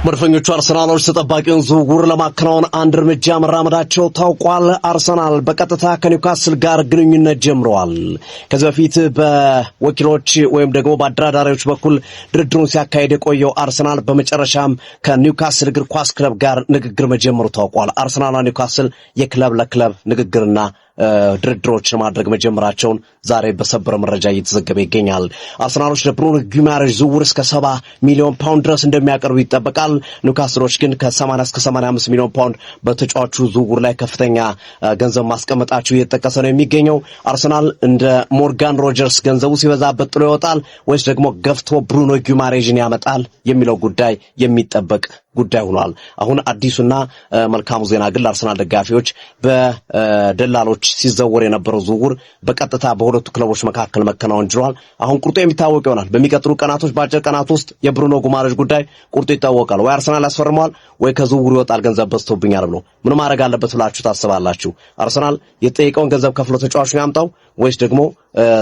መድፈኞቹ አርሰናሎች ተጠባቂውን ዝውውር ለማከናወን አንድ እርምጃ መራመዳቸው ታውቋል። አርሰናል በቀጥታ ከኒውካስል ጋር ግንኙነት ጀምረዋል። ከዚህ በፊት በወኪሎች ወይም ደግሞ በአደራዳሪዎች በኩል ድርድሩን ሲያካሄድ የቆየው አርሰናል በመጨረሻም ከኒውካስል እግር ኳስ ክለብ ጋር ንግግር መጀመሩ ታውቋል። አርሰናልና ኒውካስል የክለብ ለክለብ ንግግርና ድርድሮችን ማድረግ መጀመራቸውን ዛሬ በሰበር መረጃ እየተዘገበ ይገኛል። አርሰናሎች ለብሩኖ ጊማሬሽ ዝውውር እስከ 70 ሚሊዮን ፓውንድ ድረስ እንደሚያቀርቡ ይጠበቃል። ኒውካስሎች ግን ከ80 እስከ 85 ሚሊዮን ፓውንድ በተጫዋቹ ዝውውር ላይ ከፍተኛ ገንዘብ ማስቀመጣቸው እየተጠቀሰ ነው የሚገኘው። አርሰናል እንደ ሞርጋን ሮጀርስ ገንዘቡ ሲበዛበት ጥሎ ይወጣል ወይስ ደግሞ ገፍቶ ብሩኖ ጊማሬሽን ያመጣል የሚለው ጉዳይ የሚጠበቅ ጉዳይ ሆኗል። አሁን አዲሱና መልካሙ ዜና ግን ለአርሰናል ደጋፊዎች በደላሎች ሲዘወር የነበረው ዝውውር በቀጥታ በሁለቱ ክለቦች መካከል መከናወን ጅሯል። አሁን ቁርጡ የሚታወቅ ይሆናል። በሚቀጥሉ ቀናቶች በአጭር ቀናት ውስጥ የብሩኖ ጊማሬሽ ጉዳይ ቁርጡ ይታወቃል። ወይ አርሰናል ያስፈርመዋል ወይ ከዝውውሩ ይወጣል ገንዘብ በዝቶብኛል ብሎ ምን ማድረግ አለበት ብላችሁ ታስባላችሁ? አርሰናል የጠየቀውን ገንዘብ ከፍሎ ተጫዋቹን ያምጣው ወይስ ደግሞ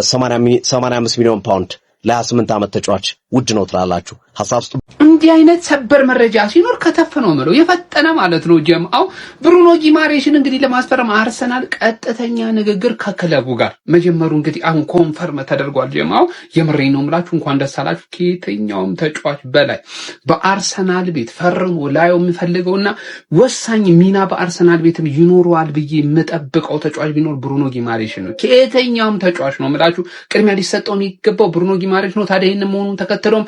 85 ሚሊዮን ፓውንድ ለ28 ዓመት ተጫዋች ውድ ነው ትላላችሁ? ሐሳብ ስጡ። እንዲህ አይነት ሰበር መረጃ ሲኖር ከተፍ ነው ማለት የፈጠነ ማለት ነው። ጀምአው ብሩኖ ጊማሬሽን እንግዲህ ለማስፈረም አርሰናል ቀጥተኛ ንግግር ከክለቡ ጋር መጀመሩ እንግዲህ አሁን ኮንፈርም ተደርጓል። ጀምአው የምሬ ነው የምላችሁ፣ እንኳን ደስ አላችሁ። ከየትኛውም ተጫዋች በላይ በአርሰናል ቤት ፈርሞ ላየው የሚፈልገውና ወሳኝ ሚና በአርሰናል ቤትም ይኖረዋል ብዬ የምጠብቀው ተጫዋች ቢኖር ብሩኖ ጊማሬሽን ነው። ከየትኛውም ተጫዋች ነው የምላችሁ ቅድሚያ ሊሰጠው የሚገባው ብሩኖ ጊማሬሽ ነው። ታዲያ ይሄን መሆኑን ተከትሎም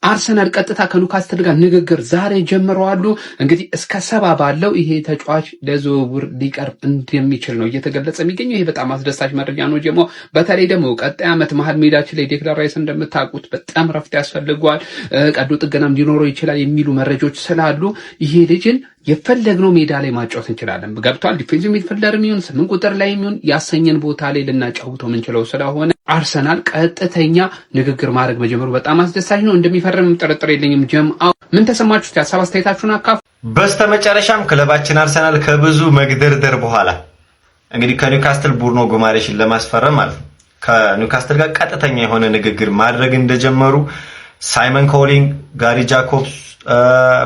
አርሰናል ቀጥታ ከኒውካስል ጋር ንግግር ዛሬ ጀምረዋል። እንግዲህ እስከ 70 ባለው ይሄ ተጫዋች ለዝውውር ሊቀርብ እንደሚችል ነው እየተገለጸ የሚገኘው። ይሄ በጣም አስደሳች መረጃ ነው። ደግሞ በተለይ ደግሞ ቀጣይ ዓመት መሀል ሜዳችን ላይ ዴክላን ራይስ እንደምታውቁት በጣም ረፍት ያስፈልገዋል፣ ቀዶ ጥገናም ሊኖረው ይችላል የሚሉ መረጃዎች ስላሉ ይሄ ልጅን የፈለግነው ሜዳ ላይ ማጫወት እንችላለን። ገብቷል። ዲፌንሲቭ ሚድፊልደር የሚሆን 8 ቁጥር ላይ የሚሆን ያሰኘን ቦታ ላይ ልናጫውተው የምንችለው ስለሆነ አርሰናል ቀጥተኛ ንግግር ማድረግ መጀመሩ በጣም አስደሳች ነው። እንደሚፈርም ጥርጥር የለኝም። ጀምአው ምን ተሰማችሁ? ሐሳብ አስተያየታችሁን አካፍ። በስተመጨረሻም ክለባችን አርሰናል ከብዙ መግደርደር በኋላ እንግዲህ ከኒውካስል ብሩኖ ጊማሬሽን ለማስፈረም ማለት ነው ከኒውካስል ጋር ቀጥተኛ የሆነ ንግግር ማድረግ እንደጀመሩ ሳይመን ኮሊንግ፣ ጋሪ ጃኮብስ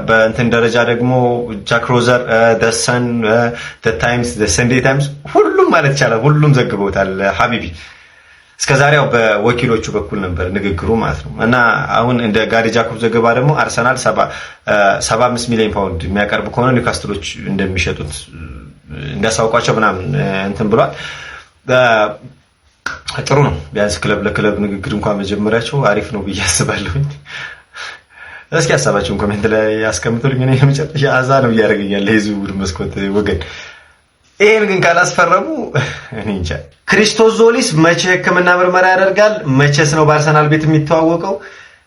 በእንትን ደረጃ ደግሞ ጃክ ሮዘር፣ ደሰን፣ ታይምስ፣ ሰንዴ ታይምስ ሁሉም ማለት ይቻላል ሁሉም ዘግበውታል። ሀቢቢ እስከዛሬው በወኪሎቹ በኩል ነበር ንግግሩ ማለት ነው። እና አሁን እንደ ጋሪ ጃኮብ ዘገባ ደግሞ አርሰናል 75 ሚሊዮን ፓውንድ የሚያቀርብ ከሆነ ኒውካስትሎች እንደሚሸጡት እንዳሳውቋቸው ምናምን እንትን ብሏል። ጥሩ ነው። ቢያንስ ክለብ ለክለብ ንግግር እንኳን መጀመሪያቸው አሪፍ ነው ብዬ አስባለሁ። እስኪ ሐሳባችሁን ኮሜንት ላይ ያስቀምጡልኝ። እኔ የመጨረሻ አዛ ነው እያደረገኛል የዝውውር መስኮት ወገን። ይሄን ግን ካላስፈረሙ እኔ እንጃ። ክሪስቶስ ዞሊስ መቼ ሕክምና ምርመራ ያደርጋል? መቼስ ነው በአርሰናል ቤት የሚተዋወቀው?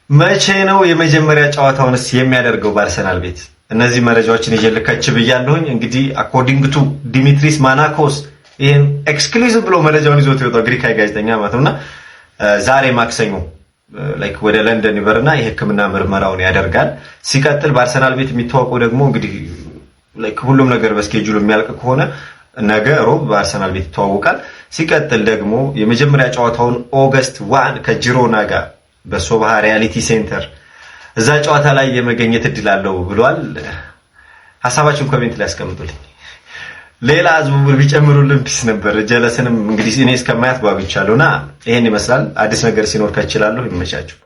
መቼ ነው የመጀመሪያ ጨዋታውንስ የሚያደርገው በአርሰናል ቤት? እነዚህ መረጃዎችን ይዤልካች ብያለሁኝ። እንግዲህ አኮርዲንግ ቱ ዲሚትሪስ ማናኮስ ይሄን ኤክስክሉሲቭ ብሎ መረጃውን ይዞት የወጣው ግሪካዊ ጋዜጠኛ ማለት ነውና ዛሬ ማክሰኞ ላይክ ወደ ለንደን ይበርና የሕክምና ምርመራውን ያደርጋል። ሲቀጥል በአርሰናል ቤት የሚተዋወቀው ደግሞ እንግዲህ ላይክ ሁሉም ነገር በስኬጁል የሚያልቅ ከሆነ ነገ ሮብ በአርሰናል ቤት ይተዋወቃል። ሲቀጥል ደግሞ የመጀመሪያ ጨዋታውን ኦገስት 1 ከጂሮና ጋር በሶባሃ ሪያሊቲ ሴንተር እዛ ጨዋታ ላይ የመገኘት እድል አለው ብሏል። ሐሳባችሁን ኮሜንት ላይ አስቀምጡልኝ። ሌላ ዝውውር ቢጨምሩልን ፒስ ነበር። ጀለስንም እንግዲህ እኔ እስከማያት ጓጉቻለሁና ይሄን ይመስላል። አዲስ ነገር ሲኖር ከችላለሁ። ይመቻችሁ።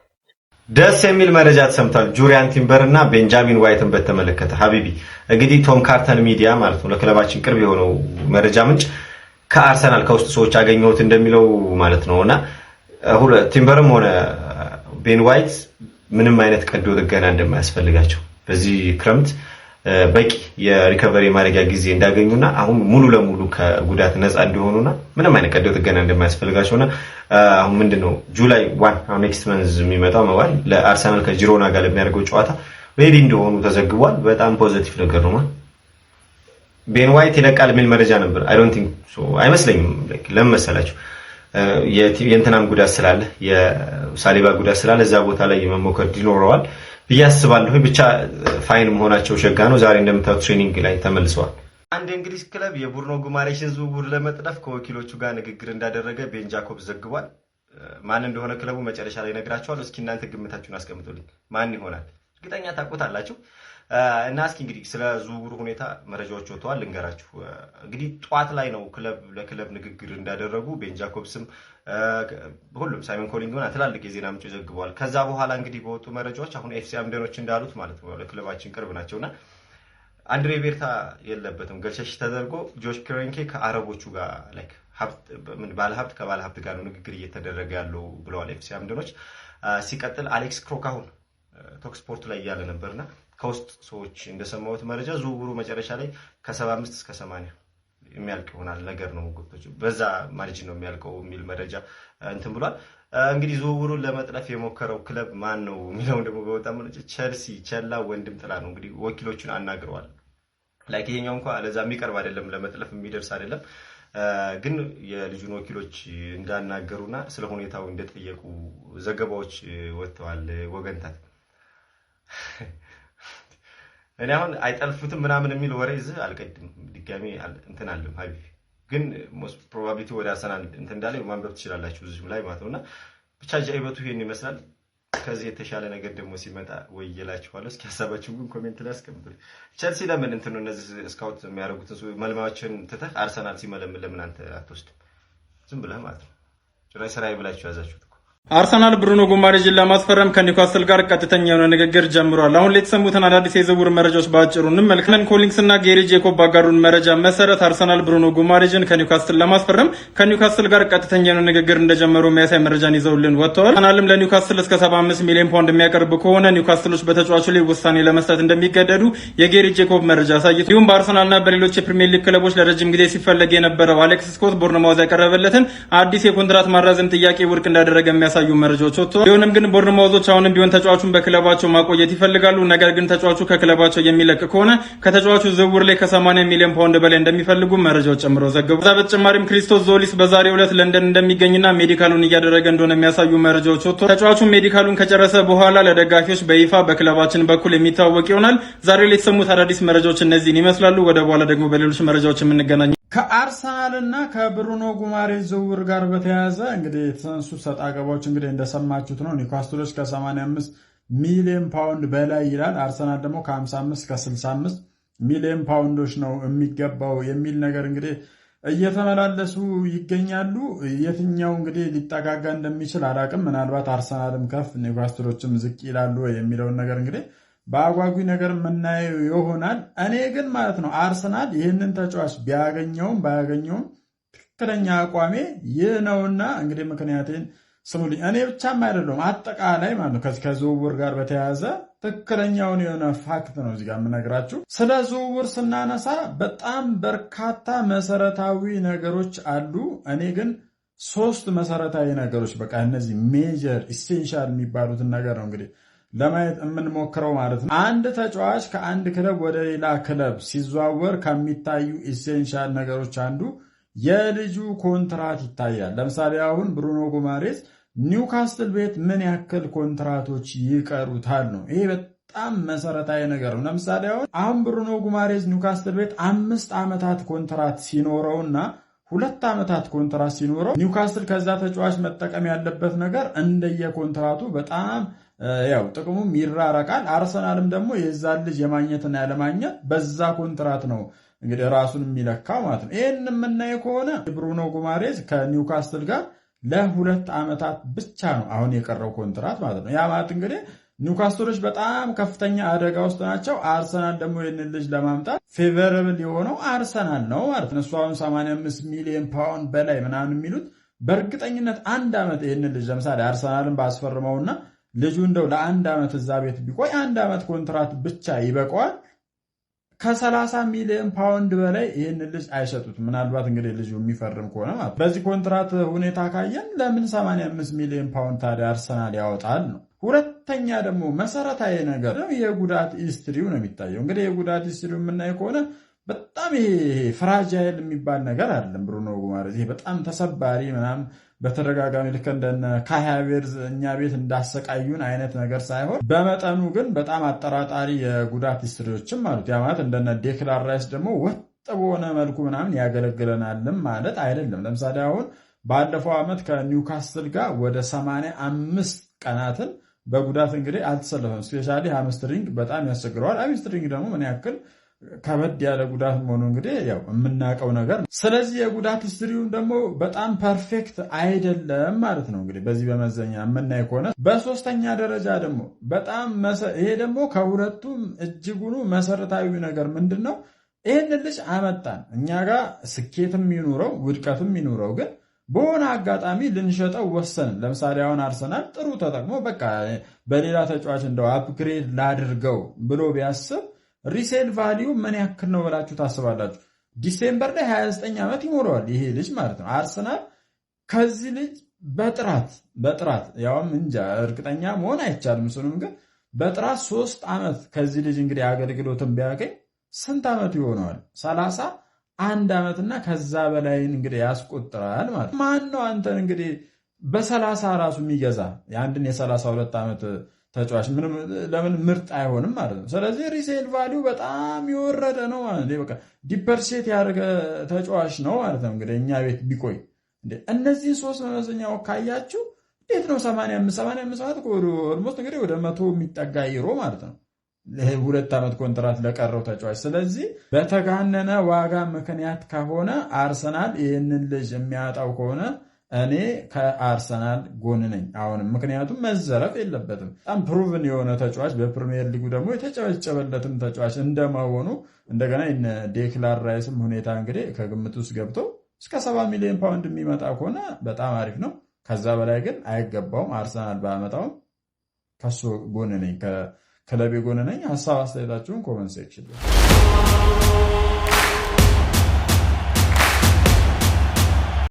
ደስ የሚል መረጃ ተሰምቷል። ጁሪያን ቲምበር እና ቤንጃሚን ዋይትን በተመለከተ ሀቢቢ እንግዲህ ቶም ካርተን ሚዲያ ማለት ነው ለክለባችን ቅርብ የሆነው መረጃ ምንጭ ከአርሰናል ከውስጥ ሰዎች አገኘሁት እንደሚለው ማለት ነውና ቲምበርም ሆነ ቤን ዋይት ምንም አይነት ቀዶ ጥገና እንደማያስፈልጋቸው በዚህ ክረምት በቂ የሪከቨሪ ማድረጊያ ጊዜ እንዳገኙና አሁን ሙሉ ለሙሉ ከጉዳት ነፃ እንዲሆኑና ምንም አይነት ቀዶ ጥገና እንደማያስፈልጋቸውና አሁን ምንድነው ጁላይ 1 አሁን ኔክስት መንዝ የሚመጣው መዋል ለአርሰናል ከጂሮና ጋር ለሚያደርገው ጨዋታ ሬዲ እንደሆኑ ተዘግቧል። በጣም ፖዚቲቭ ነገር ነው። ቤን ዋይት ይለቃል የሚል መረጃ ነበር። አይ ዶንት ቲንክ ሶ አይመስለኝም። ለምን መሰላችሁ? የእንትናም ጉዳት ስላለ የሳሊባ ጉዳት ስላለ እዛ ቦታ ላይ የመሞከር ይኖረዋል ብዬ አስባለሁ። ብቻ ፋይን መሆናቸው ሸጋ ነው። ዛሬ እንደምታዩት ትሬኒንግ ላይ ተመልሰዋል። አንድ እንግሊዝ ክለብ የብሩኖ ጊማሬሽን ዝውውር ለመጥለፍ ከወኪሎቹ ጋር ንግግር እንዳደረገ ቤን ጃኮብ ዘግቧል። ማን እንደሆነ ክለቡ መጨረሻ ላይ ነግራቸዋል። እስኪ እናንተ ግምታችሁን አስቀምጡልኝ። ማን ይሆናል? እርግጠኛ ታውቁታላችሁ። እና እስኪ እንግዲህ ስለ ዝውውሩ ሁኔታ መረጃዎች ወጥተዋል ልንገራችሁ። እንግዲህ ጧት ላይ ነው ክለብ ለክለብ ንግግር እንዳደረጉ ቤን ጃኮብስም ሁሉም ሳይመን ኮሊንግና ትላልቅ የዜና ምንጮች ዘግበዋል። ከዛ በኋላ እንግዲህ በወጡ መረጃዎች አሁን ኤፍሲ አምደኖች እንዳሉት ማለት ነው ለክለባችን ቅርብ ናቸውና አንድሬ ቤርታ የለበትም ገልሸሽ ተደርጎ ጆሽ ክሬንኬ ከአረቦቹ ጋር ላይክ ባለሀብት ከባለሀብት ጋር ነው ንግግር እየተደረገ ያለው ብለዋል ኤፍሲ አምደኖች። ሲቀጥል አሌክስ ክሮክ አሁን ቶክ ስፖርት ላይ ያለ ነበርና ከውስጥ ሰዎች እንደሰማሁት መረጃ ዝውውሩ መጨረሻ ላይ ከ75 እስከ 80 የሚያልቅ ይሆናል ነገር ነው ወቅቶች በዛ ማርጂን ነው የሚያልቀው የሚል መረጃ እንትን ብሏል። እንግዲህ ዝውውሩን ለመጥለፍ የሞከረው ክለብ ማን ነው የሚለው ደግሞ በጣም ቸልሲ ቸላ ወንድም ጥላ ነው እንግዲህ ወኪሎቹን አናግረዋል። ላይክ ይሄኛው እንኳን ለዛ የሚቀርብ አይደለም ለመጥለፍ የሚደርስ አይደለም። ግን የልጁን ወኪሎች እንዳናገሩና ስለ ሁኔታው እንደጠየቁ ዘገባዎች ወጥተዋል። ወገንታት እኔ አሁን አይጠልፉትም ምናምን የሚል ወሬ እዚህ አልቀድም ድጋሚ እንትን አለም ሀቢብ ግን ሞስት ፕሮባቢሊቲ ወደ አርሰናል እንትን እንዳለ ማንበብ ትችላላችሁ እዚህም ላይ ማለት ነውና ብቻ ጃይበቱ ይሄን ይመስላል። ከዚህ የተሻለ ነገር ደግሞ ሲመጣ ወይ ይላችኋለሁ። እስኪ ሐሳባችሁን ግን ኮሜንት ላይ አስቀምጡልኝ። ቸልሲ ለምን እንትን ነው እነዚህ ስካውት የሚያደርጉትን መልማዮችን ትተህ አርሰናል ሲመለምን ለምን አንተ አትወስድም? ዝም ብለህ ማለት ነው ጭራሽ ስራዬ ብላችሁ ያዛችሁት። አርሰናል ብሩኖ ጉማሬዥን ለማስፈረም ከኒውካስል ጋር ቀጥተኛ የሆነ ንግግር ጀምሯል። አሁን ላይ የተሰሙትን አዳዲስ የዝውውር መረጃዎች ባጭሩ እንመልከት። ኮሊንግስ እና ጌሪ ጄኮብ ባጋሩን መረጃ መሰረት አርሰናል ብሩኖ ጉማሬዥን ከኒውካስል ለማስፈረም ከኒውካስል ጋር ቀጥተኛ የሆነ ንግግር እንደጀመሩ የሚያሳይ መረጃን ይዘውልን ወጥተዋል። አርሰናልም ለኒውካስል እስከ 75 ሚሊዮን ፓውንድ የሚያቀርብ ከሆነ ኒውካስሎች በተጫዋቹ ላይ ውሳኔ ለመስጠት እንደሚገደዱ የጌሪ ጄኮብ መረጃ አሳይቷል። እንዲሁም በአርሰናልና በሌሎች የፕሪሚየር ሊግ ክለቦች ለረጅም ጊዜ ሲፈለግ የነበረው አሌክስ ስኮት ቦርንማውዝ ያቀረበለትን አዲስ የኮንትራት ማራዘም ጥያቄ ውድቅ እንዳደረገ የሚያሳዩ መረጃዎች ወጥተዋል። ቢሆንም ግን ቦርንማውዞች አሁንም ቢሆን ተጫዋቹን በክለባቸው ማቆየት ይፈልጋሉ። ነገር ግን ተጫዋቹ ከክለባቸው የሚለቅ ከሆነ ከተጫዋቹ ዝውውር ላይ ከ80 ሚሊዮን ፓውንድ በላይ እንደሚፈልጉ መረጃዎች ጨምረው ዘገቡ። ከዛ በተጨማሪም ክሪስቶስ ዞሊስ በዛሬው ዕለት ለንደን እንደሚገኝና ሜዲካሉን እያደረገ እንደሆነ የሚያሳዩ መረጃዎች ወጥተዋል። ተጫዋቹ ሜዲካሉን ከጨረሰ በኋላ ለደጋፊዎች በይፋ በክለባችን በኩል የሚታወቅ ይሆናል። ዛሬ ላይ የተሰሙት አዳዲስ መረጃዎች እነዚህን ይመስላሉ። ወደ በኋላ ደግሞ በሌሎች መረጃዎች የምንገናኝ ከአርሰናልና ከብሩኖ ጉማሬዥ ዝውውር ጋር በተያያዘ እንግዲህ የተነሱ ሰጣ ገባዎች እንግዲህ እንደሰማችሁት ነው። ኒውካስትሎች ከ85 ሚሊዮን ፓውንድ በላይ ይላል። አርሰናል ደግሞ ከ55 እስከ 65 ሚሊዮን ፓውንዶች ነው የሚገባው የሚል ነገር እንግዲህ እየተመላለሱ ይገኛሉ። የትኛው እንግዲህ ሊጠጋጋ እንደሚችል አላቅም። ምናልባት አርሰናልም ከፍ ኒውካስትሎችም ዝቅ ይላሉ የሚለውን ነገር እንግዲህ በአጓጊ ነገር የምናየው ይሆናል። እኔ ግን ማለት ነው አርሰናል ይህንን ተጫዋች ቢያገኘውም ባያገኘውም ትክክለኛ አቋሜ ይህ ነውና እንግዲህ ምክንያቴን ስሙልኝ። እኔ ብቻም አይደለም አጠቃላይ ማለት ነው ከዝውውር ጋር በተያያዘ ትክክለኛውን የሆነ ፋክት ነው እዚህ ጋር የምነግራችሁ። ስለ ዝውውር ስናነሳ በጣም በርካታ መሰረታዊ ነገሮች አሉ። እኔ ግን 3 መሰረታዊ ነገሮች በቃ እነዚህ ሜጀር ኢሴንሻል የሚባሉትን ነገር ነው እንግዲህ ለማየት የምንሞክረው ማለት ነው። አንድ ተጫዋች ከአንድ ክለብ ወደ ሌላ ክለብ ሲዘዋወር ከሚታዩ ኢሴንሻል ነገሮች አንዱ የልጁ ኮንትራት ይታያል። ለምሳሌ አሁን ብሩኖ ጉማሬዥ ኒውካስትል ቤት ምን ያክል ኮንትራቶች ይቀሩታል ነው። ይሄ በጣም መሰረታዊ ነገር ነው። ለምሳሌ አሁን ብሩኖ ጉማሬዥ ኒውካስትል ቤት 5 ዓመታት ኮንትራት ሲኖረውና 2 ዓመታት ኮንትራት ሲኖረው ኒውካስትል ከዛ ተጫዋች መጠቀም ያለበት ነገር እንደየኮንትራቱ በጣም ያው ጥቅሙም ይራረቃል። አርሰናልም ደግሞ የዛን ልጅ የማግኘትና ያለማግኘት በዛ ኮንትራት ነው እንግዲህ ራሱን የሚለካው ማለት ነው። ይህን የምናየው ከሆነ ብሩኖ ጉማሬዥ ከኒውካስትል ጋር ለ2 ዓመታት ብቻ ነው አሁን የቀረው ኮንትራት ማለት ነው። ያ ማለት እንግዲህ ኒውካስትሎች በጣም ከፍተኛ አደጋ ውስጥ ናቸው። አርሰናል ደግሞ ይህንን ልጅ ለማምጣት ፌቨረብል የሆነው አርሰናል ነው ማለት ነው። እሱ አሁን 85 ሚሊዮን ፓውንድ በላይ ምናምን የሚሉት በእርግጠኝነት 1 ዓመት ይህንን ልጅ ለምሳሌ አርሰናልን ባስፈርመውና ልጁ እንደው ለ1 ዓመት እዛ ቤት ቢቆይ 1 ዓመት ኮንትራት ብቻ ይበቃዋል። ከ30 ሚሊዮን ፓውንድ በላይ ይህን ልጅ አይሸጡት። ምናልባት እንግዲህ ልጁ የሚፈርም ከሆነ ማለት በዚህ ኮንትራት ሁኔታ ካየን ለምን 85 ሚሊዮን ፓውንድ ታዲያ አርሰናል ያወጣል ነው። ሁለተኛ ደግሞ መሰረታዊ ነገር የጉዳት ሂስትሪው ነው የሚታየው። እንግዲህ የጉዳት ሂስትሪው የምናየው ከሆነ በጣም ይሄ ፍራጃይል የሚባል ነገር አይደለም። ብሩኖ ጉማሬዥ ይሄ በጣም ተሰባሪ ምናምን በተደጋጋሚ ልክ እንደነ ካይ ሃቨርትዝ እኛ ቤት እንዳሰቃዩን አይነት ነገር ሳይሆን በመጠኑ ግን በጣም አጠራጣሪ የጉዳት ሂስትሪዎችም አሉት። ያ ማለት እንደነ ዴክላን ራይስ ደግሞ ወጥ በሆነ መልኩ ምናምን ያገለግለናልም ማለት አይደለም። ለምሳሌ አሁን ባለፈው ዓመት ከኒውካስትል ጋር ወደ 85 ቀናትን በጉዳት እንግዲህ አልተሰለፈም። ስፔሻሊ ሃምስትሪንግ በጣም ያስቸግረዋል። ሃምስትሪንግ ደግሞ ምን ያክል ከበድ ያለ ጉዳት መሆኑ እንግዲህ ያው የምናውቀው ነገር ነው። ስለዚህ የጉዳት ሂስትሪውን ደግሞ በጣም ፐርፌክት አይደለም ማለት ነው እንግዲህ በዚህ በመዘኛ የምናይ ከሆነ። በሶስተኛ ደረጃ ደግሞ በጣም ይሄ ደግሞ ከሁለቱም እጅጉኑ መሰረታዊ ነገር ምንድን ነው? ይህንን ልጅ አመጣን እኛ ጋር ስኬትም ይኑረው ውድቀትም ይኑረው፣ ግን በሆነ አጋጣሚ ልንሸጠው ወሰንን። ለምሳሌ አሁን አርሰናል ጥሩ ተጠቅሞ በቃ በሌላ ተጫዋች እንደው አፕግሬድ ላድርገው ብሎ ቢያስብ ሪሴል ቫሊዩ ምን ያክል ነው ብላችሁ ታስባላችሁ? ዲሴምበር ላይ 29 ዓመት ይሞላዋል ይሄ ልጅ ማለት ነው። አርሰናል ከዚህ ልጅ በጥራት ያውም እንጃ እርግጠኛ መሆን አይቻልም፣ እሱንም ግን በጥራት 3 ዓመት ከዚህ ልጅ እንግዲህ አገልግሎትን ቢያገኝ ስንት ዓመቱ ይሆነዋል? 31 ዓመትና ከዛ በላይ እንግዲህ ያስቆጥራል ማለት ነው። ማን ነው አንተን እንግዲህ በ30 ራሱ የሚገዛ የአንድን የ32 ዓመት ተጫዋች ለምን ምርጥ አይሆንም ማለት ነው። ስለዚህ ሪሴል ቫሊዩ በጣም የወረደ ነው ማለት ነው። በቃ ዲፐርሴት ያደረገ ተጫዋች ነው ማለት ነው። እንግዲህ እኛ ቤት ቢቆይ እነዚህን 3 መመዘኛ ካያችሁ እንዴት ነው 85 ማለት ኦልሞስት እንግዲህ ወደ 100 የሚጠጋ ዩሮ ማለት ነው 2 ዓመት ኮንትራት ለቀረው ተጫዋች። ስለዚህ በተጋነነ ዋጋ ምክንያት ከሆነ አርሰናል ይህንን ልጅ የሚያጣው ከሆነ እኔ ከአርሰናል ጎን ነኝ አሁንም። ምክንያቱም መዘረፍ የለበትም። በጣም ፕሩቭን የሆነ ተጫዋች በፕሪሚየር ሊጉ ደግሞ የተጨበጨበለትም ተጫዋች እንደመሆኑ እንደገና ዴክላን ራይስም ሁኔታ እንግዲህ ከግምት ውስጥ ገብቶ እስከ 70 ሚሊዮን ፓውንድ የሚመጣ ከሆነ በጣም አሪፍ ነው። ከዛ በላይ ግን አይገባውም። አርሰናል ባመጣውም ከሱ ጎን ነኝ፣ ከክለቤ ጎን ነኝ። ሀሳብ አስተያየታችሁን ኮመንት ሴክሽን